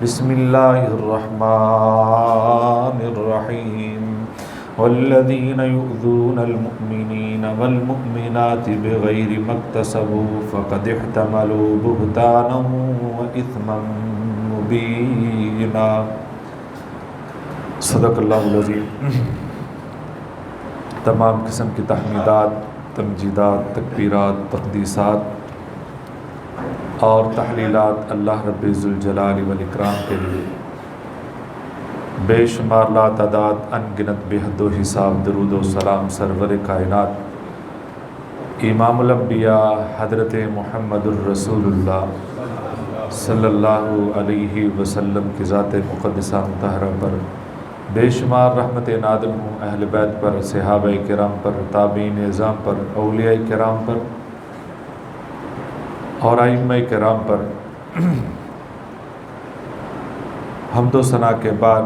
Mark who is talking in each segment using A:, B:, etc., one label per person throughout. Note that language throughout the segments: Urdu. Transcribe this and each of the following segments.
A: بسم اللہ الرحمن الرحیم والذین یؤذون المؤمنین والمؤمنات بغیر ما اکتسبوا فقد احتملوا بہتانا واثما مبینا۔ صدق اللہ العظیم۔ تمام قسم کی تحمیدات، تمجیدات، تکبیرات، تقدیسات اور تحلیلات اللہ رب ذوالجلال والاکرام کے لیے، بے شمار لا تعداد ان گنت بے حد و حساب درود و سلام سرور کائنات امام الانبیاء حضرت محمد الرسول اللہ صلی اللہ علیہ وسلم کی ذات مقدسہ مطہرہ پر، بے شمار رحمت نادل ہوں اہل بیت پر، صحابہ کرام پر، تابعین اعظام پر، اولیاء کرام پر اور ائمہ کرام پر۔ حمد و ثنا کے بعد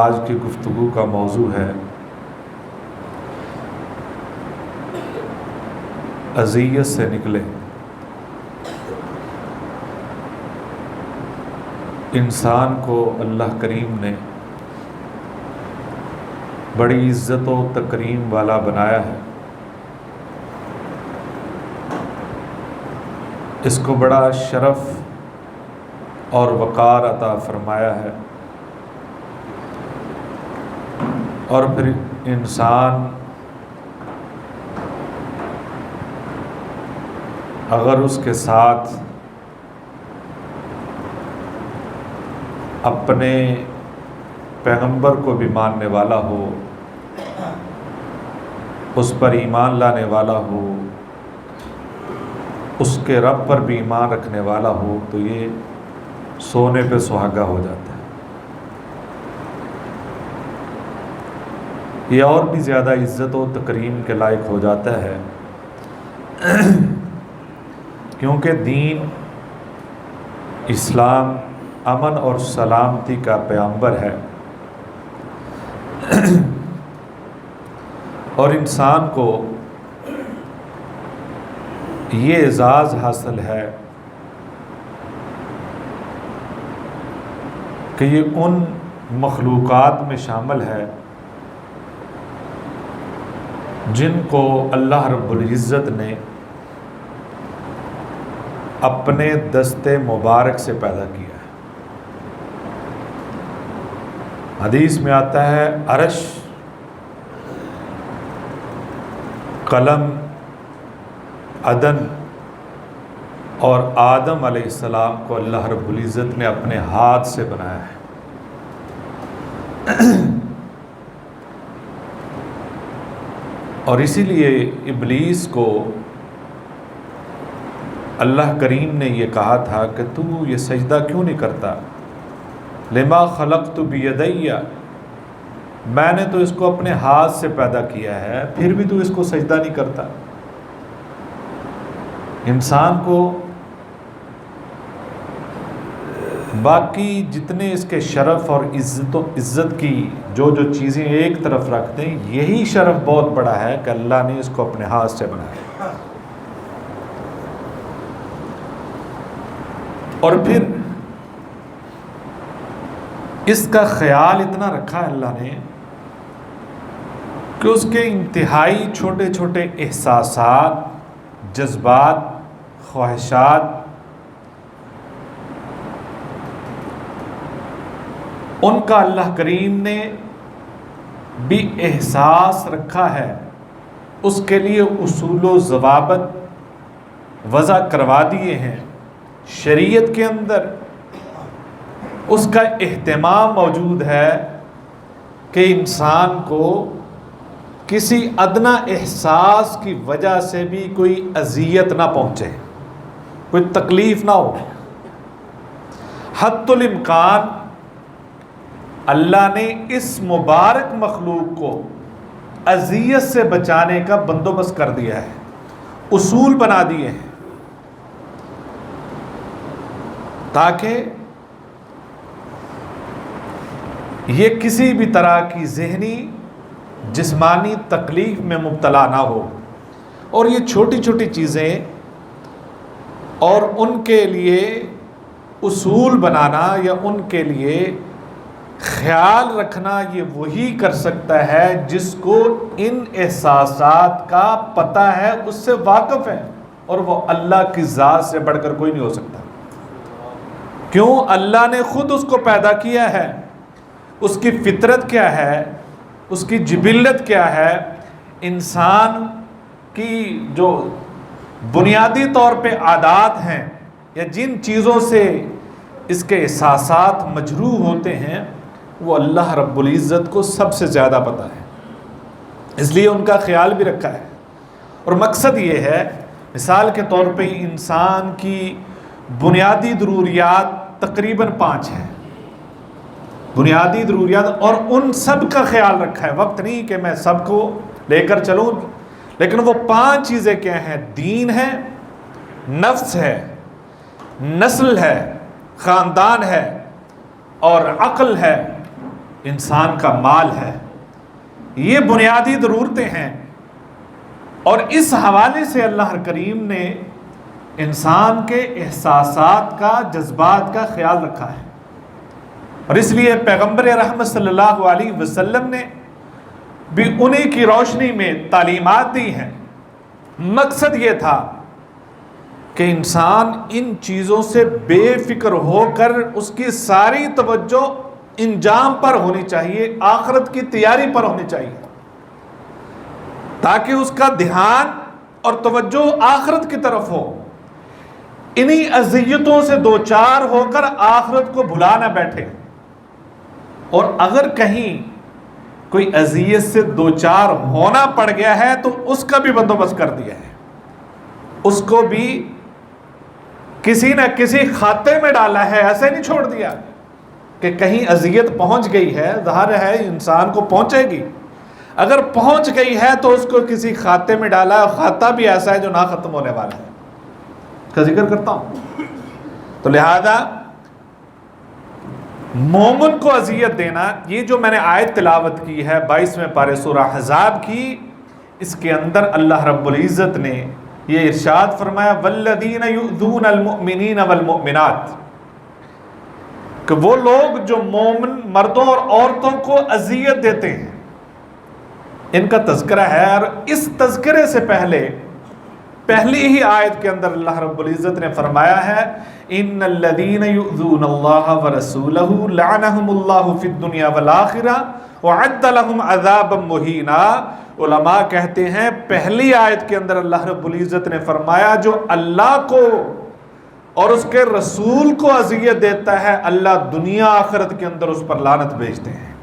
A: آج کی گفتگو کا موضوع ہے اذیت سے نکلے۔ انسان کو اللہ کریم نے بڑی عزت و تکریم والا بنایا ہے، اس کو بڑا شرف اور وقار عطا فرمایا ہے، اور پھر انسان اگر اس کے ساتھ اپنے پیغمبر کو بھی ماننے والا ہو، اس پر ایمان لانے والا ہو، اس کے رب پر بھی ایمان رکھنے والا ہو، تو یہ سونے پہ سہاگا ہو جاتا ہے۔ یہ اور بھی زیادہ عزت و تکریم کے لائق ہو جاتا ہے، کیونکہ دین اسلام امن اور سلامتی کا پیغمبر ہے، اور انسان کو یہ اعزاز حاصل ہے کہ یہ ان مخلوقات میں شامل ہے جن کو اللہ رب العزت نے اپنے دست مبارک سے پیدا کیا ہے۔ حدیث میں آتا ہے عرش، قلم، عدن اور آدم علیہ السلام کو اللہ رب العزت نے اپنے ہاتھ سے بنایا ہے۔ اور اسی لیے ابلیس کو اللہ کریم نے یہ کہا تھا کہ تو یہ سجدہ کیوں نہیں کرتا؟ لما خلقت بیدی، میں نے تو اس کو اپنے ہاتھ سے پیدا کیا ہے، پھر بھی تو اس کو سجدہ نہیں کرتا۔ انسان کو باقی جتنے اس کے شرف اور عزت کی جو چیزیں ایک طرف رکھتے ہیں، یہی شرف بہت بڑا ہے کہ اللہ نے اس کو اپنے ہاتھ سے بنایا، اور پھر اس کا خیال اتنا رکھا ہے اللہ نے کہ اس کے انتہائی چھوٹے چھوٹے احساسات، جذبات، خواہشات، ان کا اللہ کریم نے بھی احساس رکھا ہے، اس کے لیے اصول و ضوابط وضع کروا دیے ہیں۔ شریعت کے اندر اس کا اہتمام موجود ہے کہ انسان کو کسی ادنا احساس کی وجہ سے بھی کوئی اذیت نہ پہنچے، کوئی تکلیف نہ ہو۔ حتی الامکان اللہ نے اس مبارک مخلوق کو اذیت سے بچانے کا بندوبست کر دیا ہے، اصول بنا دیے ہیں، تاکہ یہ کسی بھی طرح کی ذہنی جسمانی تکلیف میں مبتلا نہ ہو۔ اور یہ چھوٹی چھوٹی چیزیں اور ان کے لیے اصول بنانا یا ان کے لیے خیال رکھنا یہ وہی کر سکتا ہے جس کو ان احساسات کا پتہ ہے، اس سے واقف ہے، اور وہ اللہ کی ذات سے بڑھ کر کوئی نہیں ہو سکتا۔ کیوں؟ اللہ نے خود اس کو پیدا کیا ہے، اس کی فطرت کیا ہے، اس کی جبلت کیا ہے، انسان کی جو بنیادی طور پہ عادات ہیں یا جن چیزوں سے اس کے احساسات مجروح ہوتے ہیں وہ اللہ رب العزت کو سب سے زیادہ پتہ ہے، اس لیے ان کا خیال بھی رکھا ہے۔ اور مقصد یہ ہے، مثال کے طور پہ انسان کی بنیادی ضروریات تقریباً 5 ہیں، بنیادی ضروریات، اور ان سب کا خیال رکھا ہے۔ وقت نہیں کہ میں سب کو لے کر چلوں، لیکن وہ 5 چیزیں کیا ہیں؟ دین ہے، نفس ہے، نسل ہے، خاندان ہے، اور عقل ہے، انسان کا مال ہے۔ یہ بنیادی ضرورتیں ہیں، اور اس حوالے سے اللہ کریم نے انسان کے احساسات کا، جذبات کا خیال رکھا ہے، اور اس لیے پیغمبر رحمت صلی اللہ علیہ وسلم نے بھی انہی کی روشنی میں تعلیمات دی ہیں۔ مقصد یہ تھا کہ انسان ان چیزوں سے بے فکر ہو کر اس کی ساری توجہ انجام پر ہونی چاہیے، آخرت کی تیاری پر ہونی چاہیے، تاکہ اس کا دھیان اور توجہ آخرت کی طرف ہو، انہی اذیتوں سے دوچار ہو کر آخرت کو بھلا نہ بیٹھے۔ اور اگر کہیں کوئی اذیت سے دوچار ہونا پڑ گیا ہے تو اس کا بھی بندوبست کر دیا ہے، اس کو بھی کسی نہ کسی کھاتے میں ڈالا ہے، ایسے نہیں چھوڑ دیا کہ کہیں اذیت پہنچ گئی ہے، ظاہر ہے انسان کو پہنچے گی، اگر پہنچ گئی ہے تو اس کو کسی کھاتے میں ڈالا ہے، کھاتا بھی ایسا ہے جو نہ ختم ہونے والا ہے، اس کا ذکر کرتا ہوں۔ تو لہذا مومن کو اذیت دینا، یہ جو میں نے آیت تلاوت کی ہے 22ویں پارے سورہ احزاب کی، اس کے اندر اللہ رب العزت نے یہ ارشاد فرمایا والذین یؤذون المؤمنین والمؤمنات، کہ وہ لوگ جو مومن مردوں اور عورتوں کو اذیت دیتے ہیں، ان کا تذکرہ ہے۔ اور اس تذکرے سے پہلی ہی آیت کے اندر اللہ رب العزت نے فرمایا ہے ان الذین یؤذون اللہ ورسولہ لعنہم اللہ فی الدنیا والآخرہ وعد لہم عذابا مہینا۔ علماء کہتے ہیں پہلی آیت کے اندر اللہ رب العزت نے فرمایا جو اللہ کو اور اس کے رسول کو اذیت دیتا ہے، اللہ دنیا آخرت کے اندر اس پر لعنت بھیجتے ہیں،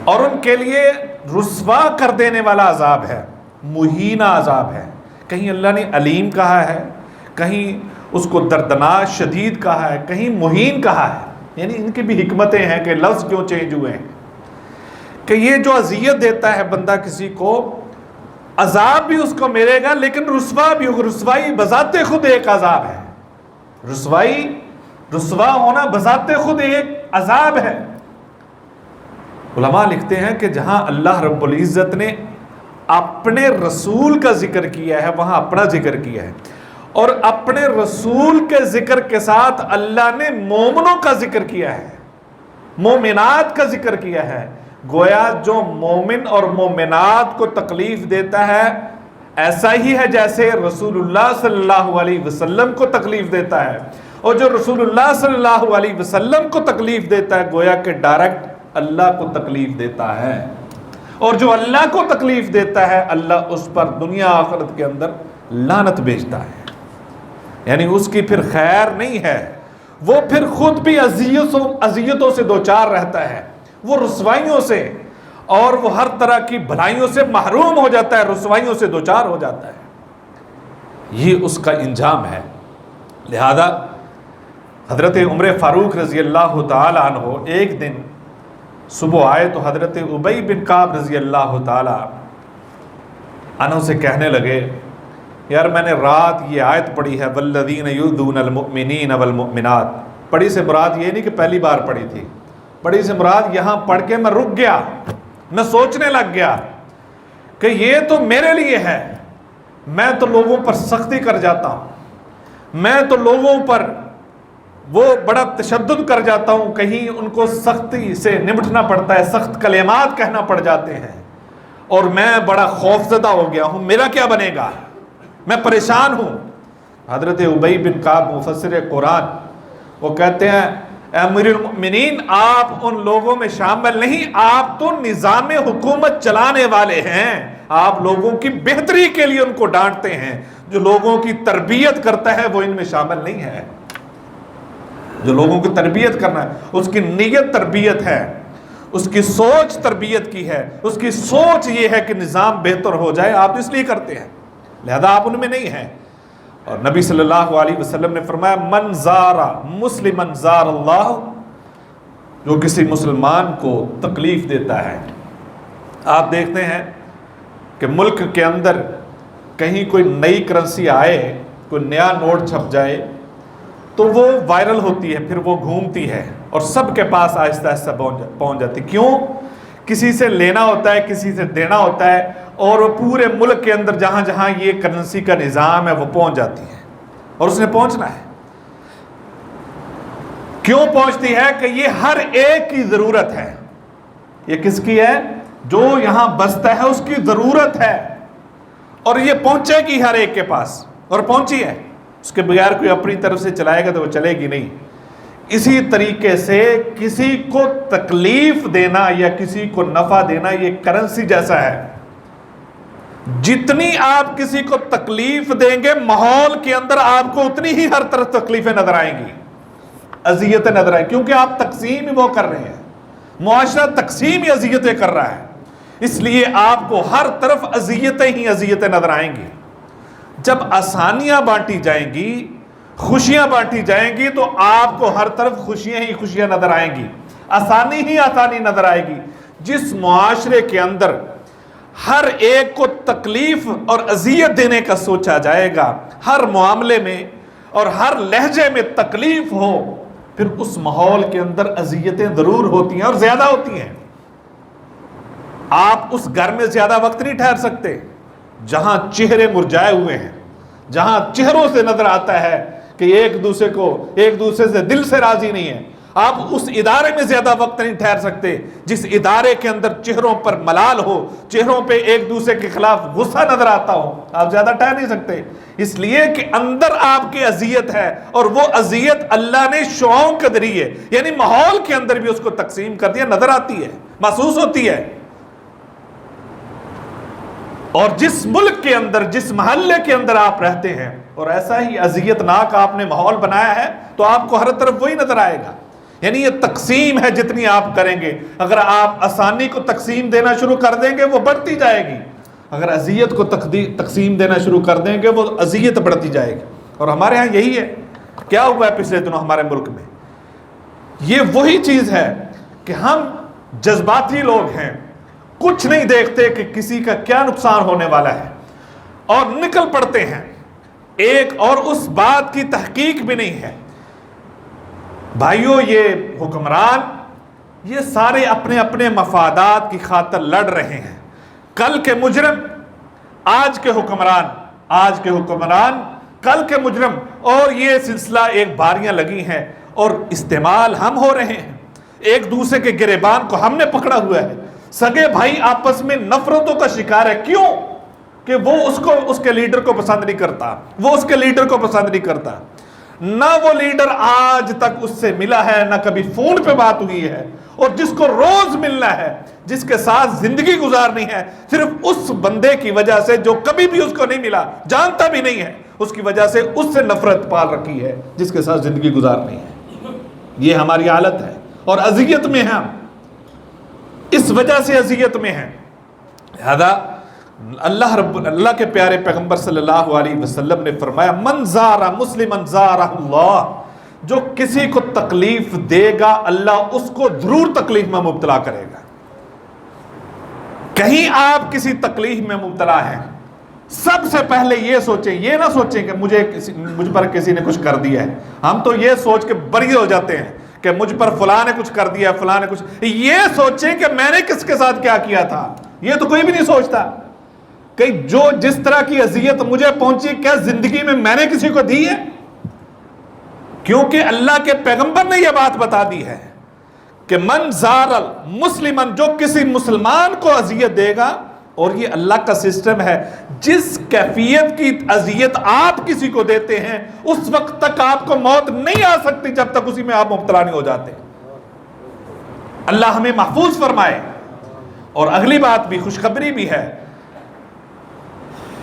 A: اور ان کے لیے رسوا کر دینے والا عذاب ہے، مہینہ عذاب ہے۔ کہیں اللہ نے علیم کہا ہے، کہیں اس کو دردناک شدید کہا ہے، کہیں مہین کہا ہے، یعنی ان کی بھی حکمتیں ہیں کہ لفظ کیوں چینج ہوئے ہیں، کہ یہ جو اذیت دیتا ہے بندہ کسی کو، عذاب بھی اس کو ملے گا لیکن رسوا بھی ہوگا۔ رسوائی بذات خود ایک عذاب ہے، رسوا ہونا بذات خود ایک عذاب ہے۔ علماء لکھتے ہیں کہ جہاں اللہ رب العزت نے اپنے رسول کا ذکر کیا ہے وہاں اپنا ذکر کیا ہے، اور اپنے رسول کے ذکر کے ساتھ اللہ نے مومنوں کا ذکر کیا ہے، مومنات کا ذکر کیا ہے۔ گویا جو مومن اور مومنات کو تکلیف دیتا ہے ایسا ہی ہے جیسے رسول اللہ صلی اللہ علیہ وسلم کو تکلیف دیتا ہے، اور جو رسول اللہ صلی اللہ علیہ وسلم کو تکلیف دیتا ہے گویا کہ ڈائریکٹ اللہ کو تکلیف دیتا ہے، اور جو اللہ کو تکلیف دیتا ہے اللہ اس پر دنیا آخرت کے اندر لعنت بھیجتا ہے، یعنی اس کی پھر خیر نہیں ہے، وہ پھر خود بھی اذیتوں سے دوچار رہتا ہے، وہ رسوائیوں سے اور وہ ہر طرح کی بھلائیوں سے محروم ہو جاتا ہے، رسوائیوں سے دوچار ہو جاتا ہے، یہ اس کا انجام ہے۔ لہذا حضرت عمر فاروق رضی اللہ تعالی عنہ ایک دن صبح آئے تو حضرت ابی بن کعب رضی اللہ تعالی عنہ سے کہنے لگے یار میں نے رات یہ آیت پڑھی ہے والذین یؤذون المؤمنین والمؤمنات، پڑھی سے مراد یہ نہیں کہ پہلی بار پڑھی تھی، پڑھی سے مراد یہاں پڑھ کے میں رک گیا، میں سوچنے لگ گیا کہ یہ تو میرے لیے ہے، میں تو لوگوں پر سختی کر جاتا ہوں، میں تو لوگوں پر وہ بڑا تشدد کر جاتا ہوں، کہیں ان کو سختی سے نمٹنا پڑتا ہے، سخت کلمات کہنا پڑ جاتے ہیں، اور میں بڑا خوفزدہ ہو گیا ہوں، میرا کیا بنے گا، میں پریشان ہوں۔ حضرت ابی بن کعب مفسر قرآن وہ کہتے ہیں اے امیر المؤمنین، آپ ان لوگوں میں شامل نہیں، آپ تو نظام حکومت چلانے والے ہیں، آپ لوگوں کی بہتری کے لیے ان کو ڈانٹتے ہیں، جو لوگوں کی تربیت کرتا ہے وہ ان میں شامل نہیں ہے۔ جو لوگوں کی تربیت کرنا ہے اس کی نیت تربیت ہے، اس کی سوچ تربیت کی ہے، اس کی سوچ یہ ہے کہ نظام بہتر ہو جائے، آپ اس لیے کرتے ہیں، لہذا آپ ان میں نہیں ہیں۔ اور نبی صلی اللہ علیہ وسلم نے فرمایا من زار مسلمن زار اللہ، جو کسی مسلمان کو تکلیف دیتا ہے۔ آپ دیکھتے ہیں کہ ملک کے اندر کہیں کوئی نئی کرنسی آئے، کوئی نیا نوٹ چھپ جائے تو وہ وائرل ہوتی ہے، پھر وہ گھومتی ہے اور سب کے پاس آہستہ آہستہ پہنچ جاتی۔ کیوں؟ کسی سے لینا ہوتا ہے، کسی سے دینا ہوتا ہے، اور وہ پورے ملک کے اندر جہاں جہاں یہ کرنسی کا نظام ہے وہ پہنچ جاتی ہے، اور اس نے پہنچنا ہے۔ کیوں پہنچتی ہے؟ کہ یہ ہر ایک کی ضرورت ہے۔ یہ کس کی ہے؟ جو یہاں بستا ہے اس کی ضرورت ہے، اور یہ پہنچے گی ہر ایک کے پاس، اور پہنچی ہے۔ اس کے بغیر کوئی اپنی طرف سے چلائے گا تو وہ چلے گی نہیں۔ اسی طریقے سے کسی کو تکلیف دینا یا کسی کو نفع دینا یہ کرنسی جیسا ہے۔ جتنی آپ کسی کو تکلیف دیں گے ماحول کے اندر آپ کو اتنی ہی ہر طرف تکلیفیں نظر آئیں گی، اذیتیں نظر آئیں گی، کیونکہ آپ تقسیم ہی وہ کر رہے ہیں، معاشرہ تقسیم ہی اذیتیں کر رہا ہے، اس لیے آپ کو ہر طرف اذیتیں ہی اذیتیں نظر آئیں گی۔ جب آسانیاں بانٹی جائیں گی، خوشیاں بانٹی جائیں گی، تو آپ کو ہر طرف خوشیاں ہی خوشیاں نظر آئیں گی، آسانی ہی آسانی نظر آئے گی۔ جس معاشرے کے اندر ہر ایک کو تکلیف اور اذیت دینے کا سوچا جائے گا، ہر معاملے میں اور ہر لہجے میں تکلیف ہو، پھر اس ماحول کے اندر اذیتیں ضرور ہوتی ہیں اور زیادہ ہوتی ہیں۔ آپ اس گھر میں زیادہ وقت نہیں ٹھہر سکتے جہاں چہرے مرجھائے ہوئے ہیں، جہاں چہروں سے نظر آتا ہے کہ ایک دوسرے سے دل سے راضی نہیں ہے۔ آپ اس ادارے میں زیادہ وقت نہیں ٹھہر سکتے جس ادارے کے اندر چہروں پر ملال ہو، چہروں پہ ایک دوسرے کے خلاف غصہ نظر آتا ہو، آپ زیادہ ٹھہر نہیں سکتے، اس لیے کہ اندر آپ کی اذیت ہے، اور وہ اذیت اللہ نے شعاؤں کے ذریعے یعنی ماحول کے اندر بھی اس کو تقسیم کر دیا، نظر آتی ہے، محسوس ہوتی ہے۔ اور جس ملک کے اندر، جس محلے کے اندر آپ رہتے ہیں اور ایسا ہی اذیت ناک آپ نے ماحول بنایا ہے تو آپ کو ہر طرف وہی نظر آئے گا۔ یعنی یہ تقسیم ہے جتنی آپ کریں گے، اگر آپ آسانی کو تقسیم دینا شروع کر دیں گے وہ بڑھتی جائے گی، اگر اذیت کو تقسیم دینا شروع کر دیں گے وہ اذیت بڑھتی جائے گی۔ اور ہمارے ہاں یہی ہے، کیا ہوا ہے پچھلے دنوں ہمارے ملک میں؟ یہ وہی چیز ہے کہ ہم جذباتی لوگ ہیں، کچھ نہیں دیکھتے کہ کسی کا کیا نقصان ہونے والا ہے، اور نکل پڑتے ہیں ایک، اور اس بات کی تحقیق بھی نہیں ہے۔ بھائیوں، یہ حکمران یہ سارے اپنے اپنے مفادات کی خاطر لڑ رہے ہیں۔ کل کے مجرم آج کے حکمران کل کے مجرم، اور یہ سلسلہ ایک باریاں لگی ہیں اور استعمال ہم ہو رہے ہیں، ایک دوسرے کے گریبان کو ہم نے پکڑا ہوا ہے۔ سگے بھائی آپس میں نفرتوں کا شکار ہے، کیوں؟ کہ وہ اس کے لیڈر کو پسند نہیں کرتا، وہ اس کے لیڈر کو پسند نہیں کرتا، نہ وہ لیڈر آج تک اس سے ملا ہے، نہ کبھی فون پہ بات ہوئی ہے، اور جس کو روز ملنا ہے، جس کے ساتھ زندگی گزارنی ہے، صرف اس بندے کی وجہ سے جو کبھی بھی اس کو نہیں ملا، جانتا بھی نہیں ہے، اس کی وجہ سے اس سے نفرت پال رکھی ہے جس کے ساتھ زندگی گزارنی ہے۔ یہ ہماری حالت ہے، اور اذیت میں ہم اس وجہ سے اذیت میں ہیں۔ لہذا اللہ کے پیارے پیغمبر صلی اللہ علیہ وسلم نے فرمایا من زار مسلمن زارہ اللہ، جو کسی کو تکلیف دے گا اللہ اس کو ضرور تکلیف میں مبتلا کرے گا۔ کہیں آپ کسی تکلیف میں مبتلا ہیں، سب سے پہلے یہ سوچیں، یہ نہ سوچیں کہ مجھ پر کسی نے کچھ کر دیا ہے۔ ہم تو یہ سوچ کے بری ہو جاتے ہیں کہ مجھ پر فلاں نے کچھ کر دیا، فلاں نے کچھ، یہ سوچیں کہ میں نے کس کے ساتھ کیا کیا تھا، یہ تو کوئی بھی نہیں سوچتا کہ جو جس طرح کی اذیت مجھے پہنچی کیا زندگی میں نے کسی کو دی ہے؟ کیونکہ اللہ کے پیغمبر نے یہ بات بتا دی ہے کہ من زار المسلمن، جو کسی مسلمان کو اذیت دے گا، اور یہ اللہ کا سسٹم ہے، جس کیفیت کی اذیت آپ کسی کو دیتے ہیں اس وقت تک آپ کو موت نہیں آ سکتی جب تک اسی میں آپ مبتلا نہیں ہو جاتے۔ اللہ ہمیں محفوظ فرمائے۔ اور اگلی بات بھی خوشخبری بھی ہے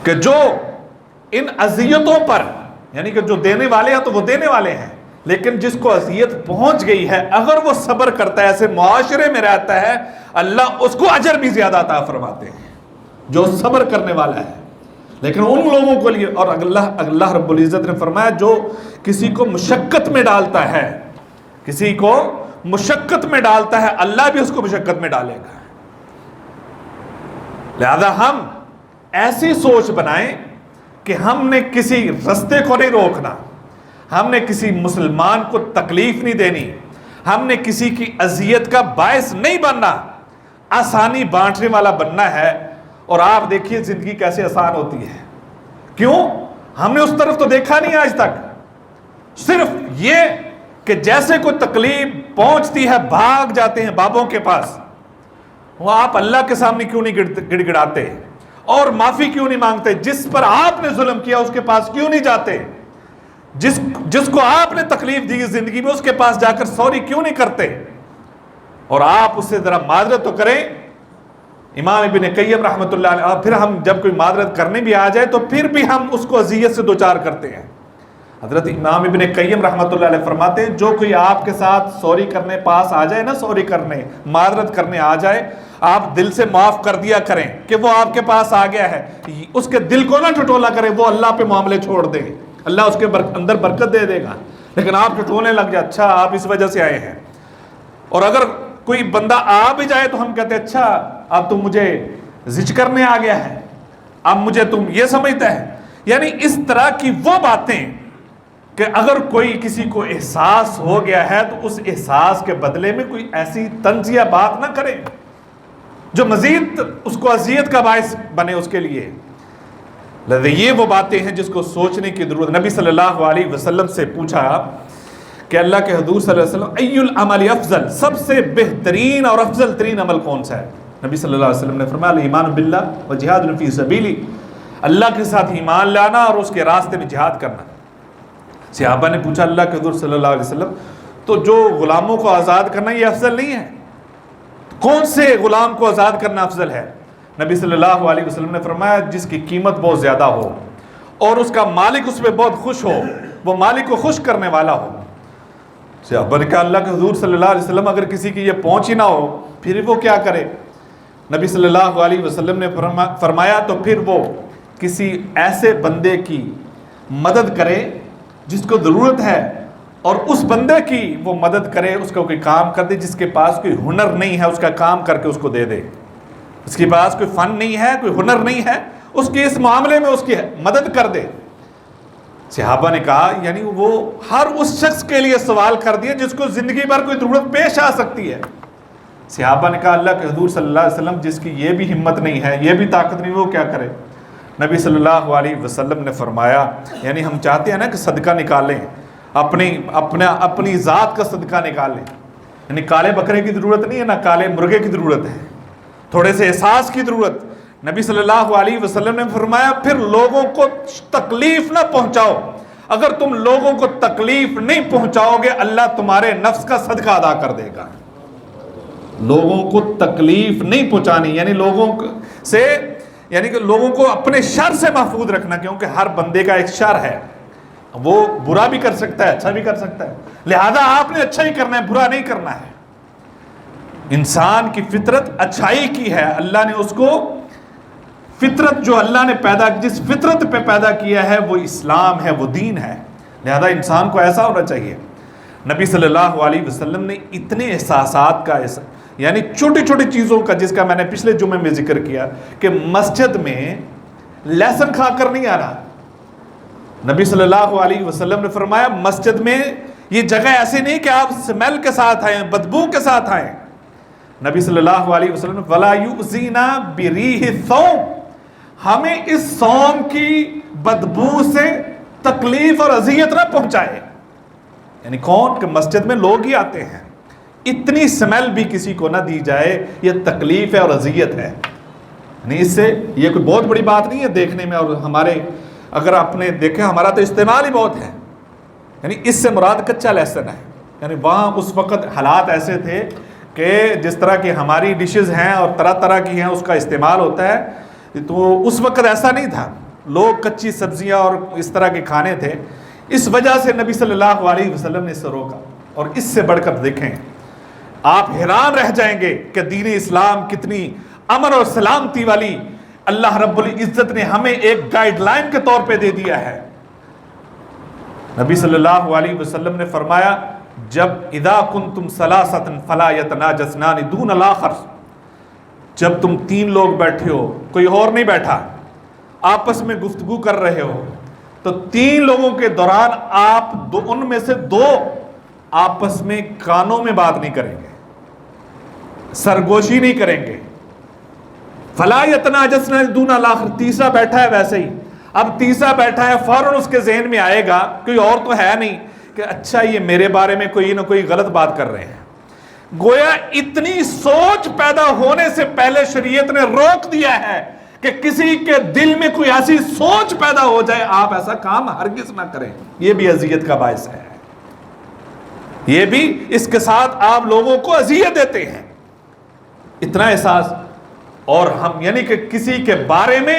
A: کہ جو ان اذیتوں پر، یعنی کہ جو دینے والے ہیں تو وہ دینے والے ہیں، لیکن جس کو اذیت پہنچ گئی ہے اگر وہ صبر کرتا ہے، ایسے معاشرے میں رہتا ہے، اللہ اس کو اجر بھی زیادہ عطا فرماتے ہیں جو صبر کرنے والا ہے۔ لیکن ان لوگوں کو لیے، اور اللہ رب العزت نے فرمایا جو کسی کو مشقت میں ڈالتا ہے، کسی کو مشقت میں ڈالتا ہے، اللہ بھی اس کو مشقت میں ڈالے گا۔ لہذا ہم ایسی سوچ بنائیں کہ ہم نے کسی رستے کو نہیں روکنا، ہم نے کسی مسلمان کو تکلیف نہیں دینی، ہم نے کسی کی اذیت کا باعث نہیں بننا، آسانی بانٹنے والا بننا ہے۔ اور آپ دیکھیے زندگی کیسے آسان ہوتی ہے، کیوں؟ ہم نے اس طرف تو دیکھا نہیں آج تک، صرف یہ کہ جیسے کوئی تکلیف پہنچتی ہے بھاگ جاتے ہیں بابوں کے پاس۔ وہ آپ اللہ کے سامنے کیوں نہیں گڑ گڑاتے اور معافی کیوں نہیں مانگتے؟ جس پر آپ نے ظلم کیا اس کے پاس کیوں نہیں جاتے؟ جس کو آپ نے تکلیف دی زندگی میں اس کے پاس جا کر سوری کیوں نہیں کرتے؟ اور آپ اس سے ذرا معذرت تو کریں۔ امام ابن قیم رحمۃ اللہ علیہ، پھر ہم جب کوئی معذرت کرنے بھی آ جائے تو پھر بھی ہم اس کو اذیت سے دوچار کرتے ہیں۔ حضرت امام ابن قیم رحمۃ اللہ علیہ فرماتے ہیں جو کوئی آپ کے ساتھ سوری کرنے پاس آ جائے نا، سوری کرنے، معذرت کرنے آ جائے، آپ دل سے معاف کر دیا کریں کہ وہ آپ کے پاس آ گیا ہے، اس کے دل کو نہ ٹٹولا کریں، وہ اللہ پہ معاملے چھوڑ دیں، اللہ اس کے اندر برکت دے دے گا۔ لیکن آپ ٹٹولنے لگ جائے، اچھا آپ اس وجہ سے آئے ہیں۔ اور اگر کوئی بندہ آ بھی جائے تو ہم کہتے ہیں اچھا اب تم مجھے زج کرنے آ گیا ہے، اب مجھے تم یہ سمجھتا ہے۔ یعنی اس طرح کی وہ باتیں کہ اگر کوئی کسی کو احساس ہو گیا ہے تو اس احساس کے بدلے میں کوئی ایسی طنزیہ بات نہ کرے جو مزید اس کو اذیت کا باعث بنے اس کے لیے۔ لہذا یہ وہ باتیں ہیں جس کو سوچنے کی ضرورت۔ نبی صلی اللہ علیہ وسلم سے پوچھا کہ اللہ کے حضور صلی اللہ علیہ وسلم ای العمل افضل، سب سے بہترین اور افضل ترین عمل کون سا ہے؟ نبی صلی اللہ علیہ وسلم نے فرمایا ایمان باللہ و جہاد فی سبیلی، اللہ کے ساتھ ایمان لانا اور اس کے راستے میں جہاد کرنا۔ صحابہ نے پوچھا اللہ کے حضور صلی اللہ علیہ وسلم تو جو غلاموں کو آزاد کرنا یہ افضل نہیں ہے؟ کون سے غلام کو آزاد کرنا افضل ہے؟ نبی صلی اللہ علیہ وسلم نے فرمایا جس کی قیمت بہت زیادہ ہو اور اس کا مالک اس پہ بہت خوش ہو، وہ مالک کو خوش کرنے والا ہو۔ صحابہ نے کہا اللہ کے حضور صلی اللہ علیہ وسلم اگر کسی کی یہ پہنچ ہی نہ ہو پھر وہ کیا کرے؟ نبی صلی اللہ علیہ وسلم نے فرمایا تو پھر وہ کسی ایسے بندے کی مدد کرے جس کو ضرورت ہے، اور اس بندے کی وہ مدد کرے، اس کو کوئی کام کر دے جس کے پاس کوئی ہنر نہیں ہے، اس کا کام کر کے اس کو دے دے۔ اس کے پاس کوئی فن نہیں ہے، کوئی ہنر نہیں ہے، اس کے اس معاملے میں اس کی مدد کر دے۔ صحابہ نے کہا یعنی وہ ہر اس شخص کے لیے سوال کر دیا جس کو زندگی بھر کوئی ضرورت پیش آ سکتی ہے۔ صحابہ نے کہا اللہ کے حضور صلی اللہ علیہ وسلم جس کی یہ بھی ہمت نہیں ہے، یہ بھی طاقت نہیں، وہ کیا کرے؟ نبی صلی اللہ علیہ وسلم نے فرمایا یعنی ہم چاہتے ہیں نا کہ صدقہ نکالیں، اپنی ذات کا صدقہ نکالیں، یعنی کالے بکرے کی ضرورت نہیں ہے، نہ کالے مرغے کی ضرورت ہے، تھوڑے سے احساس کی ضرورت۔ نبی صلی اللہ علیہ وسلم نے فرمایا پھر لوگوں کو تکلیف نہ پہنچاؤ، اگر تم لوگوں کو تکلیف نہیں پہنچاؤ گے اللہ تمہارے نفس کا صدقہ ادا کر دے گا۔ لوگوں کو تکلیف نہیں پہنچانی یعنی کہ لوگوں کو اپنے شر سے محفوظ رکھنا، کیونکہ ہر بندے کا ایک شر ہے، وہ برا بھی کر سکتا ہے اچھا بھی کر سکتا ہے، لہذا آپ نے اچھا ہی کرنا ہے، برا نہیں کرنا ہے۔ انسان کی فطرت اچھائی کی ہے، اللہ نے اس کو فطرت جو اللہ نے جس فطرت پہ پیدا کیا ہے وہ اسلام ہے، وہ دین ہے، لہذا انسان کو ایسا ہونا چاہیے۔ نبی صلی اللہ علیہ وسلم نے اتنے احساسات کا یعنی چھوٹی چھوٹی چیزوں کا، جس کا میں نے پچھلے جمعے میں ذکر کیا کہ مسجد میں لہسن کھا کر نہیں آنا۔ نبی صلی اللہ علیہ وسلم نے فرمایا مسجد میں یہ جگہ ایسی نہیں کہ آپ سمیل کے ساتھ آئیں، بدبو کے ساتھ آئیں۔ نبی صلی اللہ علیہ وسلم نے وَلَا يُؤْذِينَا بِرِيحِ الثَّوْمِ، ہمیں اس صوم کی بدبو سے تکلیف اور اذیت نہ پہنچائے۔ یعنی کون کہ مسجد میں لوگ ہی آتے ہیں، اتنی سمیل بھی کسی کو نہ دی جائے، یہ تکلیف ہے اور اذیت ہے۔ یعنی اس سے یہ کوئی بہت بڑی بات نہیں ہے دیکھنے میں، اور ہمارے اگر آپ نے دیکھیں ہمارا تو استعمال ہی بہت ہے، یعنی اس سے مراد کچا لہسن ہے۔ یعنی وہاں اس وقت حالات ایسے تھے کہ جس طرح کی ہماری ڈشز ہیں اور طرح طرح کی ہیں اس کا استعمال ہوتا ہے، تو اس وقت ایسا نہیں تھا، لوگ کچی سبزیاں اور اس طرح کے کھانے تھے، اس وجہ سے نبی صلی اللہ علیہ وسلم نے اس سے روکا۔ اور اس سے بڑھ کر دیکھیں، آپ حیران رہ جائیں گے کہ دین اسلام کتنی امن اور سلامتی والی اللہ رب العزت نے ہمیں ایک گائیڈ لائن کے طور پہ دے دیا ہے۔ نبی صلی اللہ علیہ وسلم نے فرمایا، جب اذا کنتم ثلاثۃ فلا یتناجسنان دون الاخر، جب تم 3 لوگ بیٹھے ہو، کوئی اور نہیں بیٹھا، آپس میں گفتگو کر رہے ہو، تو 3 لوگوں کے دوران آپ ان میں سے 2 آپس میں کانوں میں بات نہیں کریں گے، سرگوشی نہیں کریں گے۔ فلا یتناجسنان دون الاخر، تیسرا بیٹھا ہے ویسے ہی، اب تیسرا بیٹھا ہے، فوراً اس کے ذہن میں آئے گا، کوئی اور تو ہے نہیں، کہ اچھا یہ میرے بارے میں کوئی نہ کوئی غلط بات کر رہے ہیں۔ گویا اتنی سوچ پیدا ہونے سے پہلے شریعت نے روک دیا ہے کہ کسی کے دل میں کوئی ایسی سوچ پیدا ہو جائے، آپ ایسا کام ہرگز نہ کریں، یہ بھی اذیت کا باعث ہے، یہ بھی اس کے ساتھ آپ لوگوں کو اذیت دیتے ہیں۔ اتنا احساس، اور ہم یعنی کہ کسی کے بارے میں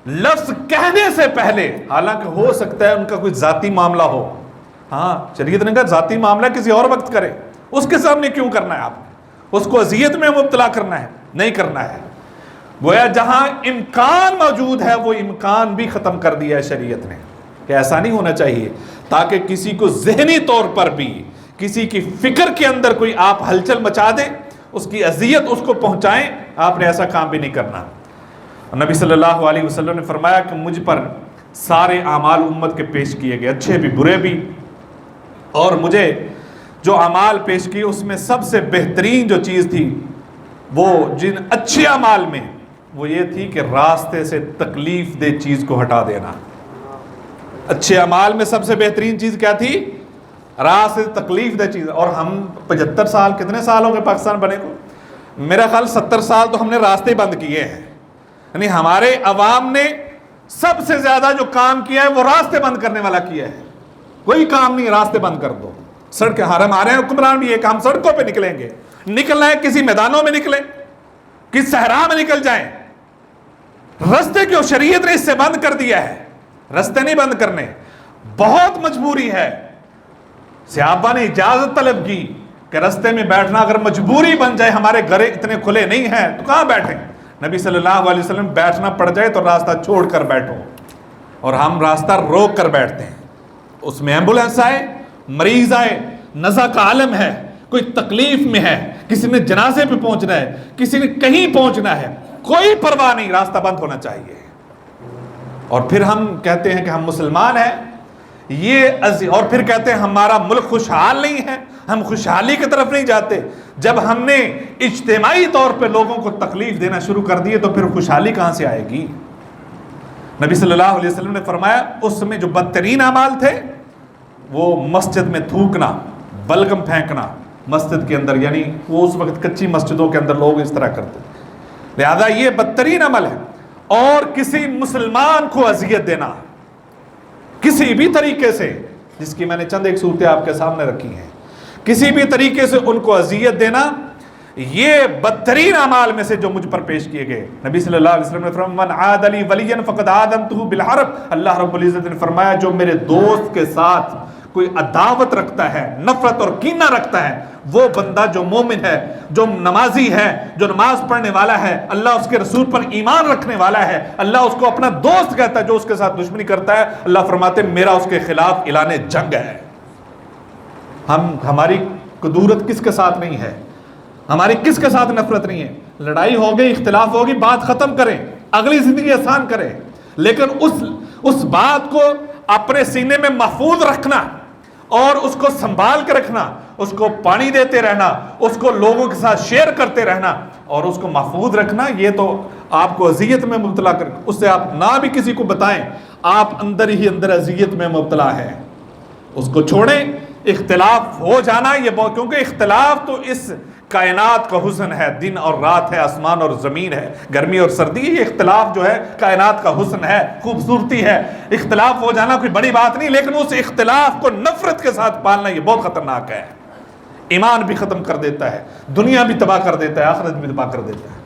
A: لفظ کہنے سے پہلے، حالانکہ ہو سکتا ہے ان کا کوئی ذاتی معاملہ ہو، ہاں شریعت نے کہا ذاتی معاملہ کسی اور وقت کرے، اس کے سامنے کیوں کرنا ہے، آپ نے اس کو اذیت میں مبتلا کرنا ہے، نہیں کرنا ہے۔ گویا جہاں امکان موجود ہے وہ امکان بھی ختم کر دیا ہے شریعت نے، کہ ایسا نہیں ہونا چاہیے، تاکہ کسی کو ذہنی طور پر بھی کسی کی فکر کے اندر کوئی آپ ہلچل مچا دیں، اس کی اذیت اس کو پہنچائیں، آپ نے ایسا کام بھی نہیں کرنا۔ نبی صلی اللہ علیہ وسلم نے فرمایا کہ مجھ پر سارے اعمال امت کے پیش کیے گئے، اچھے بھی برے بھی، اور مجھے جو اعمال پیش کیے اس میں سب سے بہترین جو چیز تھی وہ جن اچھے اعمال میں وہ یہ تھی کہ راستے سے تکلیف دہ چیز کو ہٹا دینا۔ اچھے اعمال میں سب سے بہترین چیز کیا تھی؟ راستے سے تکلیف دہ چیز۔ اور ہم 75 سال، کتنے سال ہو گئے پاکستان بنے کو؟ میرا خیال 70 سال تو ہم نے راستے بند کیے ہیں، یعنی ہمارے عوام نے سب سے زیادہ جو کام کیا ہے وہ راستے بند کرنے والا کیا ہے۔ کوئی کام نہیں، راستے بند کر دو، سڑکیں، ہمارے حکمران بھی یہ کام، سڑکوں پہ نکلیں گے، نکلنا ہے کسی میدانوں میں نکلیں، کس صحرا میں نکل جائیں، راستے کیوں شریعت نے اس سے بند کر دیا ہے؟ راستے نہیں بند کرنے، بہت مجبوری ہے۔ صحابہ نے اجازت طلب کی کہ راستے میں بیٹھنا اگر مجبوری بن جائے، ہمارے گھر اتنے کھلے نہیں ہیں تو کہاں بیٹھیں؟ نبی صلی اللہ علیہ وسلم بیٹھنا پڑ جائے تو راستہ چھوڑ کر بیٹھو، اور ہم راستہ روک کر بیٹھتے ہیں۔ اس میں ایمبولینس آئے، مریض آئے، نزا کا عالم ہے، کوئی تکلیف میں ہے، کسی نے جنازے پہ پہنچنا ہے، کسی نے کہیں پہنچنا ہے، کوئی پرواہ نہیں، راستہ بند ہونا چاہیے۔ اور پھر ہم کہتے ہیں کہ ہم مسلمان ہیں، اور پھر کہتے ہیں ہمارا ملک خوشحال نہیں ہے، ہم خوشحالی کی طرف نہیں جاتے۔ جب ہم نے اجتماعی طور پہ لوگوں کو تکلیف دینا شروع کر دیے تو پھر خوشحالی کہاں سے آئے گی؟ نبی صلی اللہ علیہ وسلم نے فرمایا اس میں جو بدترین اعمال تھے وہ مسجد میں تھوکنا، بلغم پھینکنا مسجد کے اندر، یعنی وہ اس وقت کچی مسجدوں کے اندر لوگ اس طرح کرتے، لہذا یہ بدترین عمل ہے۔ اور کسی مسلمان کو اذیت دینا کسی بھی طریقے سے، جس کی میں نے چند ایک صورتیں آپ کے سامنے رکھی ہیں، کسی بھی طریقے سے ان کو اذیت دینا، یہ بدترین اعمال میں سے جو مجھ پر پیش کیے گئے۔ نبی صلی اللہ علیہ وسلم نے فرمایا من عاد لی ولیا فقد آذنتہ بالحرب، اللہ رب العزت نے فرمایا جو میرے دوست کے ساتھ کوئی عداوت رکھتا ہے، نفرت اور کینہ رکھتا ہے، وہ بندہ جو مومن ہے، جو نمازی ہے، جو نماز پڑھنے والا ہے، اللہ اس کے رسول پر ایمان رکھنے والا ہے، اللہ اس کو اپنا دوست کہتا ہے، جو اس کے ساتھ دشمنی کرتا ہے، اللہ فرماتے میرا اس کے خلاف اعلان جنگ ہے۔ ہماری قدورت کس کے ساتھ نہیں ہے، ہماری کس کے ساتھ نفرت نہیں ہے۔ لڑائی ہوگی، اختلاف ہوگی، بات ختم کریں، اگلی زندگی آسان کریں، لیکن اس بات کو اپنے سینے میں محفوظ رکھنا اور اس کو سنبھال کے رکھنا، اس کو پانی دیتے رہنا، اس کو لوگوں کے ساتھ شیئر کرتے رہنا اور اس کو محفوظ رکھنا، یہ تو آپ کو اذیت میں مبتلا کر، اس سے آپ نہ بھی کسی کو بتائیں، آپ اندر ہی اندر اذیت میں مبتلا ہیں۔ اس کو چھوڑیں، اختلاف ہو جانا یہ بہت، کیونکہ اختلاف تو اس کائنات کا حسن ہے، دن اور رات ہے، آسمان اور زمین ہے، گرمی اور سردی، یہ اختلاف جو ہے کائنات کا حسن ہے، خوبصورتی ہے۔ اختلاف ہو جانا کوئی بڑی بات نہیں، لیکن اس اختلاف کو نفرت کے ساتھ پالنا یہ بہت خطرناک ہے، ایمان بھی ختم کر دیتا ہے، دنیا بھی تباہ کر دیتا ہے، آخرت بھی تباہ کر دیتا ہے۔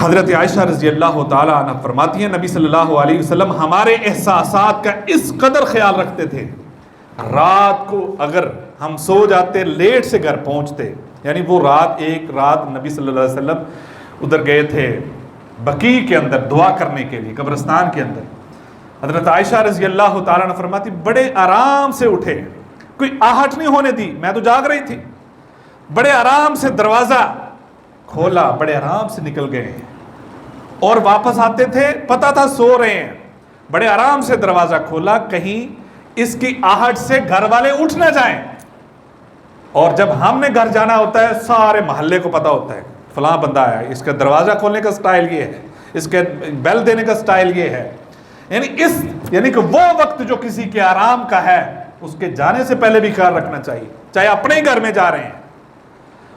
A: حضرت عائشہ رضی اللہ تعالی عنہ فرماتی ہیں نبی صلی اللہ علیہ وسلم ہمارے احساسات کا اس قدر خیال رکھتے تھے، رات کو اگر ہم سو جاتے لیٹ سے گھر پہنچتے، یعنی وہ ایک رات نبی صلی اللہ علیہ وسلم ادھر گئے تھے بقیع کے اندر دعا کرنے کے لیے، قبرستان کے اندر۔ حضرت عائشہ رضی اللہ تعالیٰ عنہ فرماتی بڑے آرام سے اٹھے، کوئی آہٹ نہیں ہونے دی، میں تو جاگ رہی تھی، بڑے آرام سے دروازہ کھولا، بڑے آرام سے نکل گئے، اور واپس آتے تھے پتہ تھا سو رہے ہیں، بڑے آرام سے دروازہ کھولا کہیں اس کی آہٹ سے گھر والے اٹھ نہ جائیں۔ اور جب ہم نے گھر جانا ہوتا ہے سارے محلے کو پتہ ہوتا ہے فلاں بندہ آیا، اس کا دروازہ کھولنے کا سٹائل یہ ہے، اس کے بیل دینے کا سٹائل یہ ہے، یعنی کہ وہ وقت جو کسی کے آرام کا ہے اس کے جانے سے پہلے بھی خیال رکھنا چاہیے، چاہے اپنے ہی گھر میں جا رہے ہیں،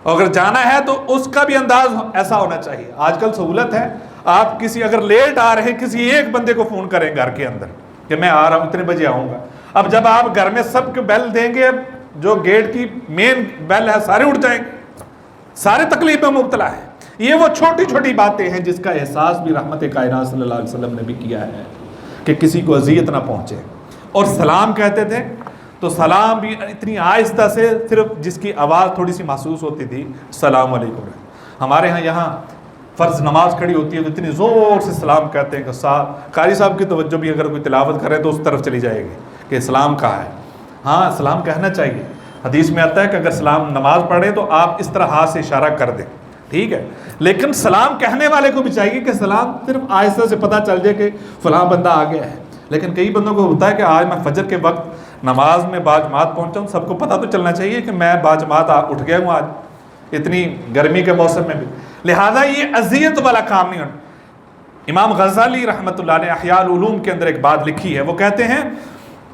A: اگر جانا ہے تو اس کا بھی انداز ایسا ہونا چاہیے۔ آج کل سہولت ہے، آپ کسی اگر لیٹ آ رہے ہیں کسی ایک بندے کو فون کریں گھر کے اندر کہ میں آ رہا ہوں اتنے بجے آؤں گا۔ اب جب آپ گھر میں سب کو بیل دیں گے، جو گیٹ کی مین بیل ہے سارے اٹھ جائیں گے، سارے تکلیف میں مبتلا ہے۔ یہ وہ چھوٹی چھوٹی باتیں ہیں جس کا احساس بھی رحمت کائنات صلی اللہ علیہ وسلم نے بھی کیا ہے کہ کسی کو اذیت نہ پہنچے۔ اور سلام کہتے تھے تو سلام بھی اتنی آہستہ سے، صرف جس کی آواز تھوڑی سی محسوس ہوتی تھی، السلام علیکم۔ ہمارے یہاں فرض نماز کھڑی ہوتی ہے تو اتنی زور سے سلام کہتے ہیں کہ قاری صاحب کی توجہ بھی اگر کوئی تلاوت کرے تو اس طرف چلی جائے گی کہ اسلام کہاں ہے۔ ہاں سلام کہنا چاہیے، حدیث میں آتا ہے کہ اگر سلام نماز پڑھیں تو آپ اس طرح ہاتھ سے اشارہ کر دیں، ٹھیک ہے، لیکن سلام کہنے والے کو بھی چاہیے کہ سلام صرف آہستہ سے پتہ چل جائے کہ فلاں بندہ آ گیا ہے۔ لیکن کئی بندوں کو ہوتا ہے کہ آج میں فجر کے وقت نماز میں باجماعت پہنچا ہوں، سب کو پتہ تو چلنا چاہیے کہ میں باجماعت اٹھ گیا ہوں آج اتنی گرمی کے موسم میں بھی، لہذا یہ اذیت والا کام نہیں ہونا۔ امام غزالی رحمۃ اللہ نے احیاء العلوم کے اندر ایک بات لکھی ہے، وہ کہتے ہیں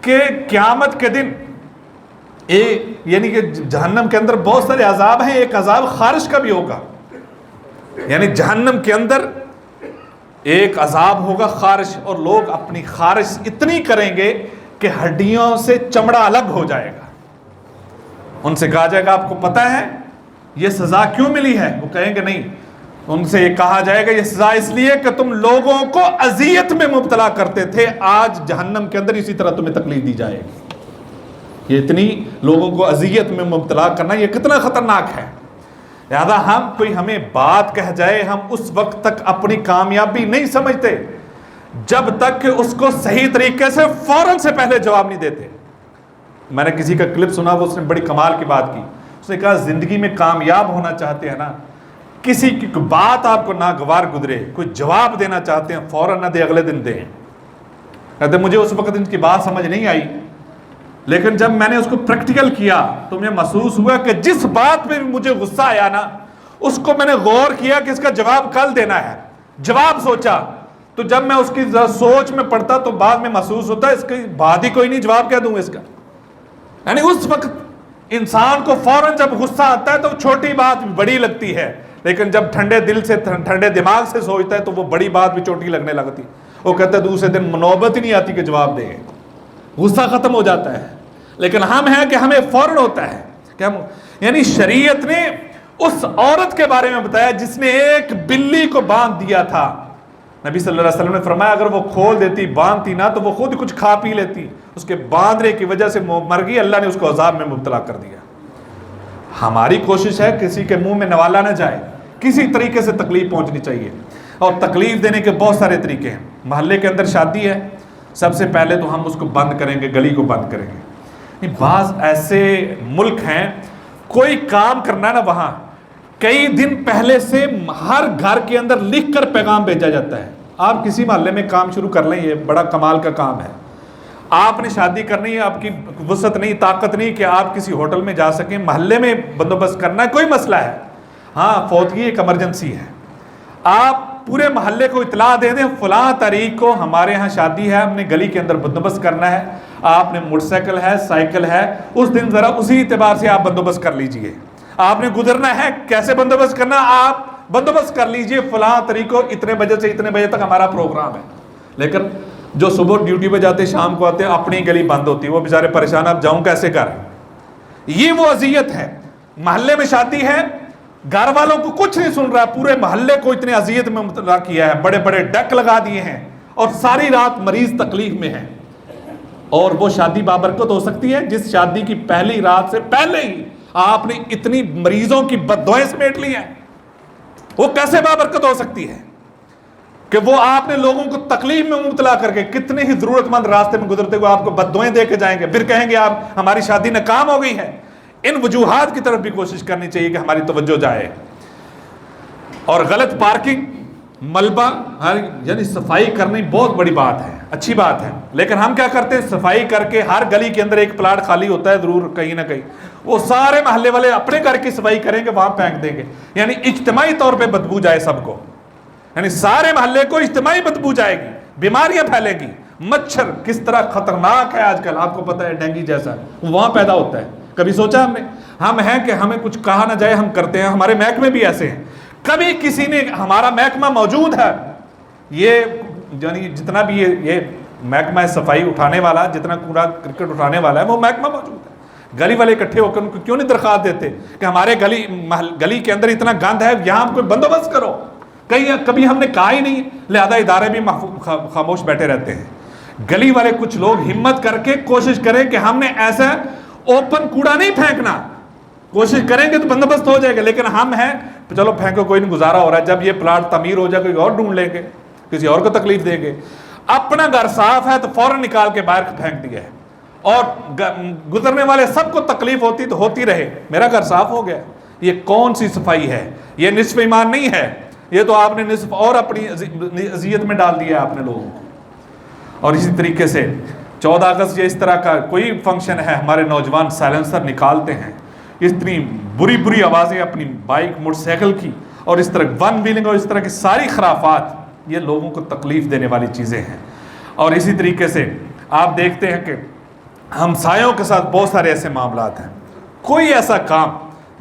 A: کہ قیامت کے دن یعنی کہ جہنم کے اندر بہت سارے عذاب ہیں، ایک عذاب خارش کا بھی ہوگا، یعنی جہنم کے اندر ایک عذاب ہوگا خارش، اور لوگ اپنی خارش اتنی کریں گے کہ ہڈیوں سے چمڑا الگ ہو جائے گا۔ ان سے کہا جائے گا آپ کو پتہ ہے یہ سزا کیوں ملی ہے؟ وہ کہیں گے نہیں۔ ان سے یہ کہا جائے گا یہ سزا اس لیے کہ تم لوگوں کو اذیت میں مبتلا کرتے تھے، آج جہنم کے اندر اسی طرح تمہیں تکلیف دی جائے گی۔ یہ اتنی لوگوں کو اذیت میں مبتلا کرنا یہ کتنا خطرناک ہے۔ لہذا ہمیں بات کہہ جائے، ہم اس وقت تک اپنی کامیابی نہیں سمجھتے جب تک کہ اس کو صحیح طریقے سے فوراً سے پہلے جواب نہیں دیتے۔ میں نے کسی کا کلپ سنا، وہ اس نے بڑی کمال کی بات کی، اس نے کہا زندگی میں کامیاب ہونا چاہتے ہیں نا، کسی کی بات آپ کو ناگوار گزرے، کوئی جواب دینا چاہتے ہیں فوراً نہ دے، اگلے دن دیں۔ کہتے مجھے اس وقت ان کی بات سمجھ نہیں آئی، لیکن جب میں نے اس کو پریکٹیکل کیا تو مجھے محسوس ہوا کہ جس بات پہ مجھے غصہ آیا نا، اس کو میں نے غور کیا کہ اس کا جواب کل دینا ہے، جواب سوچا، تو جب میں اس کی سوچ میں پڑتا تو بعد میں محسوس ہوتا ہے اس کی بات ہی کوئی نہیں، جواب کیا دوں اس کا۔ یعنی اس وقت انسان کو فوراً جب غصہ آتا ہے تو چھوٹی بات بڑی لگتی ہے، لیکن جب ٹھنڈے دل سے ٹھنڈے دماغ سے سوچتا ہے تو وہ بڑی بات بھی چھوٹی لگنے لگتی۔ وہ کہتے ہیں دوسرے دن نوبت ہی نہیں آتی کہ جواب دیں، غصہ ختم ہو جاتا ہے۔ لیکن ہم ہیں کہ ہمیں فوراً ہوتا ہے کہ ہم، یعنی شریعت نے اس عورت کے بارے میں بتایا جس نے ایک بلی کو باندھ دیا تھا، نبی صلی اللہ علیہ وسلم نے فرمایا اگر وہ کھول دیتی باندھتی نا تو وہ خود کچھ کھا پی لیتی، اس کے باندھنے کی وجہ سے مر گئی، اللہ نے اس کو عذاب میں مبتلا کر دیا۔ ہماری کوشش ہے کسی کے منہ میں نوالا نہ جائے، کسی طریقے سے تکلیف پہنچنی چاہیے، اور تکلیف دینے کے بہت سارے طریقے ہیں۔ محلے کے اندر شادی ہے، سب سے پہلے تو ہم اس کو بند کریں گے، گلی کو بند کریں گے۔ بعض ایسے ملک ہیں کوئی کام کرنا نا، وہاں کئی دن پہلے سے ہر گھر کے اندر لکھ کر پیغام بھیجا جاتا ہے، آپ کسی محلے میں کام شروع کر لیں، یہ بڑا کمال کا کام ہے۔ آپ نے شادی کرنی ہے، آپ کی وسعت نہیں، طاقت نہیں کہ آپ کسی ہوٹل میں جا سکیں، محلے میں بندوبست کرنا ہے، کوئی مسئلہ ہے، ہاں فوتگی ایک ایمرجنسی ہے، آپ پورے محلے کو اطلاع دے دیں فلاں تاریخ کو ہمارے ہاں شادی ہے، ہم نے گلی کے اندر بندوبست کرنا ہے، آپ نے موٹر سائیکل ہے، سائیکل ہے، اس دن ذرا اسی اعتبار سے آپ بندوبست کر لیجئے. آپ نے گزرنا ہے، کیسے بندوبست کرنا، آپ بندوبست کر لیجئے فلاں طریقوں اتنے بجے سے اتنے بجے تک ہمارا پروگرام ہے. لیکن جو صبح ڈیوٹی پہ جاتے شام کو آتے ہیں اپنی گلی بند ہوتی ہے، وہ بیچارے پریشان، اب جاؤں کیسے کر. یہ وہ اذیت ہے. محلے میں شادی ہے، گھر والوں کو کچھ نہیں سن رہا، پورے محلے کو اتنے اذیت میں مبتلا کیا ہے، بڑے بڑے ڈیک لگا دیے ہیں اور ساری رات مریض تکلیف میں ہے. اور وہ شادی بابرکت ہو سکتی ہے جس شادی کی پہلی رات سے پہلے ہی آپ نے اتنی مریضوں کی بددعائیں سمیٹ لی ہیں. وہ کیسے بابرکت ہو سکتی ہے کہ وہ آپ نے لوگوں کو تکلیف میں مبتلا کر کے، کتنے ہی ضرورت مند راستے میں گزرتے ہوئے آپ کو بددعائیں دے کے جائیں گے، پھر کہیں گے آپ ہماری شادی ناکام ہو گئی ہے. ان وجوہات کی طرف بھی کوشش کرنی چاہیے کہ ہماری توجہ جائے. اور غلط پارکنگ، ملبہ، یعنی صفائی کرنی بہت بڑی بات ہے، اچھی بات ہے، لیکن ہم کیا کرتے ہیں، صفائی کر کے ہر گلی کے اندر ایک پلاٹ خالی ہوتا ہے ضرور کہیں نہ کہیں، وہ سارے محلے والے اپنے گھر کی صفائی کریں گے، وہاں پھینک دیں گے، یعنی اجتماعی طور پہ بدبو جائے سب کو، یعنی سارے محلے کو اجتماعی بدبو جائے گی، بیماریاں پھیلیں گی. مچھر کس طرح خطرناک ہے آج کل، آپ کو پتہ ہے، ڈینگی جیسا وہاں پیدا ہوتا ہے. کبھی سوچا ہم نے، ہم ہیں کہ ہمیں کچھ کہا نہ جائے ہم کرتے ہیں. ہمارے محکمے بھی ایسے ہیں، کبھی کسی نے، ہمارا محکمہ موجود ہے، یہ یعنی جتنا بھی یہ محکمہ صفائی اٹھانے والا، جتنا کوڑا کرکٹ اٹھانے والا ہے، وہ محکمہ موجود ہے. گلی والے اکٹھے ہو کر ان کو کیوں نہیں درخواست دیتے کہ ہمارے گلی کے اندر اتنا گند ہے، یہاں ہم کوئی بندوبست کرو. کبھی ہم نے کہا ہی نہیں، لہذا ادارے بھی خاموش بیٹھے رہتے ہیں. گلی والے کچھ لوگ ہمت کر کے کوشش کریں کہ ہم نے ایسا اوپن کوڑا نہیں پھینکنا، کوشش کریں گے تو بندوبست ہو جائے گا. لیکن ہم ہیں چلو پھینکو، کوئی نہیں، گزارا ہو رہا ہے، جب یہ پلاٹ تعمیر ہو جائے کوئی اور ڈھونڈ لیں گے، کسی اور کو تکلیف دیں گے. اپنا گھر صاف ہے تو فوراً نکال کے باہر پھینک دیا ہے، اور گزرنے والے سب کو تکلیف ہوتی تو ہوتی رہے، میرا گھر صاف ہو گیا. یہ کون سی صفائی ہے؟ یہ نصف ایمان نہیں ہے، یہ تو آپ نے نصف اور اپنی اذیت میں ڈال دیا ہے آپ نے لوگوں کو. اور اسی طریقے سے 14 اگست یا اس طرح کا کوئی فنکشن ہے، ہمارے نوجوان سائلنسر نکالتے ہیں، اتنی بری بری آوازیں اپنی بائک موٹر سائیکل کی، اور اس طرح ون ویلنگ اور اس طرح کی ساری خرافات، یہ لوگوں کو تکلیف دینے والی چیزیں ہیں. اور اسی طریقے سے آپ دیکھتے ہیں کہ ہمسایوں کے ساتھ بہت سارے ایسے معاملات ہیں. کوئی ایسا کام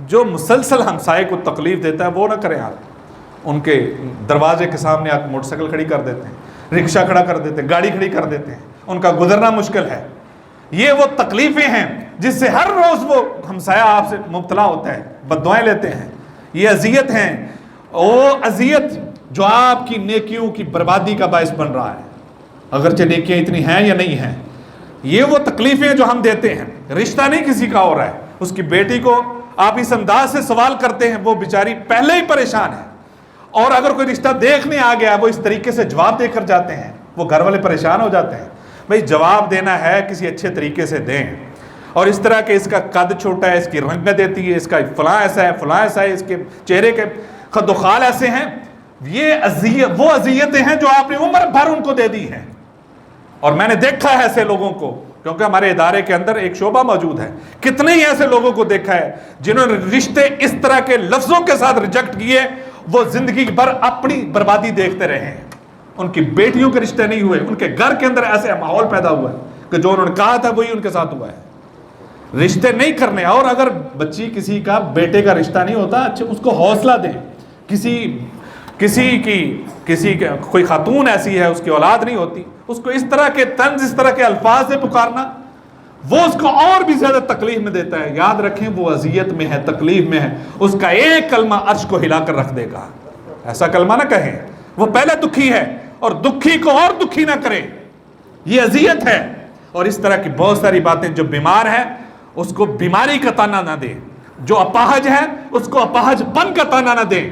A: جو مسلسل ہمسائے کو تکلیف دیتا ہے وہ نہ کریں. آپ ان کے دروازے کے سامنے آپ موٹر سائیکل کھڑی کر دیتے ہیں، رکشہ کھڑا کر دیتے ہیں، گاڑی کھڑی کر دیتے ہیں، ان کا گزرنا مشکل ہے. یہ وہ تکلیفیں ہیں جس سے ہر روز وہ ہمسایہ آپ سے مبتلا ہوتا ہے، بددعائیں لیتے ہیں. یہ اذیت ہیں، وہ اذیت جو آپ کی نیکیوں کی بربادی کا باعث بن رہا ہے، اگرچہ نیکیاں اتنی ہیں یا نہیں ہیں. یہ وہ تکلیفیں جو ہم دیتے ہیں. رشتہ نہیں کسی کا ہو رہا ہے، اس کی بیٹی کو آپ اس انداز سے سوال کرتے ہیں، وہ بیچاری پہلے ہی پریشان ہے، اور اگر کوئی رشتہ دیکھنے آ گیا وہ اس طریقے سے جواب دے کر جاتے ہیں، وہ گھر والے پریشان ہو جاتے ہیں. بھئی جواب دینا ہے کسی اچھے طریقے سے دیں. اور اس طرح کہ اس کا قد چھوٹا ہے، اس کی رنگت دیتی ہے، اس کا فلاں ایسا ہے، فلاں ایسا ہے، اس کے چہرے کے خد و خال ایسے ہیں، یہ وہ اذیتیں ہیں جو آپ نے عمر بھر ان کو دے دی ہیں. اور میں نے دیکھا ہے ایسے لوگوں کو، کیونکہ ہمارے ادارے کے اندر ایک شعبہ موجود ہے، کتنے ہی ایسے لوگوں کو دیکھا ہے جنہوں نے رشتے اس طرح کے لفظوں کے ساتھ ریجیکٹ کیے، وہ زندگی بھر اپنی بربادی دیکھتے رہے ہیں. ان کی بیٹیوں کے رشتے نہیں ہوئے، ان کے گھر کے اندر ایسے ماحول پیدا ہوا ہے کہ جو انہوں نے کہا تھا وہی ان کے ساتھ ہوا ہے. رشتے نہیں کرنے. اور اگر بچی کسی کا بیٹے کا رشتہ نہیں ہوتا، اچھا اس کو حوصلہ دیں. کسی کوئی خاتون ایسی ہے اس کی اولاد نہیں ہوتی، اس کو اس طرح کے طنز، اس طرح کے الفاظ سے پکارنا، وہ اس کو اور بھی زیادہ تکلیف میں دیتا ہے. یاد رکھیں وہ اذیت میں ہے، تکلیف میں ہے. اس کا ایک کلمہ عرش کو ہلا کر رکھ دے گا. ایسا کلمہ نہ کہیں، وہ پہلے دکھی ہے، اور دکھی کو اور دکھی نہ کرے، یہ اذیت ہے. اور اس طرح کی بہت ساری باتیں. جو بیمار ہے اس کو بیماری کا تانا نہ دے، جو اپاہج ہے اس کو اپاہج پن کا تانا نہ دے،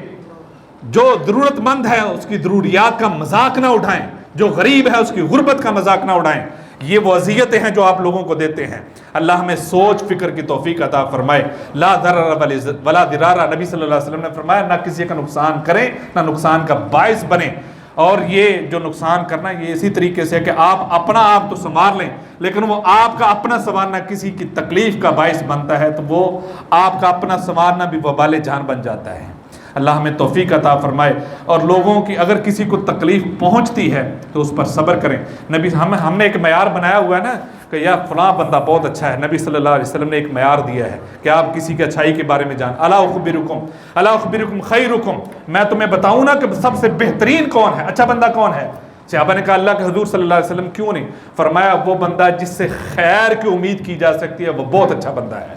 A: جو ضرورت مند ہے اس کی ضروریات کا مذاق نہ اٹھائیں، جو غریب ہے اس کی غربت کا مذاق نہ اڑائیں. یہ وہ اذیتیں ہیں جو آپ لوگوں کو دیتے ہیں. اللہ ہمیں سوچ فکر کی توفیق عطا فرمائے. لا ضرر ولا ضرار، نبی صلی اللہ علیہ وسلم نے فرمایا نہ کسی کا نقصان کریں نہ نقصان کا باعث بنے. اور یہ جو نقصان کرنا یہ اسی طریقے سے کہ آپ اپنا آپ تو سنبھال لیں، لیکن وہ آپ کا اپنا سنبھالنا کسی کی تکلیف کا باعث بنتا ہے تو وہ آپ کا اپنا سنبھالنا بھی وبال جان بن جاتا ہے. اللہ ہمیں توفیق عطا فرمائے. اور لوگوں کی اگر کسی کو تکلیف پہنچتی ہے تو اس پر صبر کریں. نبی ہم نے ایک معیار بنایا ہوا ہے نا کہ یا فلاں بندہ بہت اچھا ہے، نبی صلی اللہ علیہ وسلم نے ایک معیار دیا ہے کہ آپ کسی کی اچھائی کے بارے میں الا اخبرکم خیرکم، میں تمہیں بتاؤں نا کہ سب سے بہترین کون ہے، اچھا بندہ کون ہے؟ صحابہ نے کہا اللہ کے حضور صلی اللہ علیہ وسلم کیوں نہیں؟ فرمایا وہ بندہ جس سے خیر کی امید کی جا سکتی ہے وہ بہت اچھا بندہ ہے،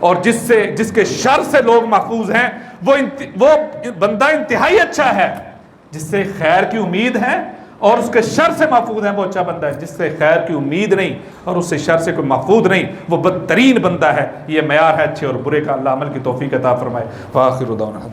A: اور جس کے شر سے لوگ محفوظ ہیں وہ بندہ انتہائی اچھا ہے۔ جس سے خیر کی امید ہے اور اس کے شر سے محفوظ ہیں وہ اچھا بندہ ہے، جس سے خیر کی امید نہیں اور اس سے شر سے کوئی محفوظ نہیں وہ بدترین بندہ ہے۔ یہ معیار ہے اچھے اور برے کا، اللہ عمل کی توفیق عطا فرمائے۔ وآخر دعوانا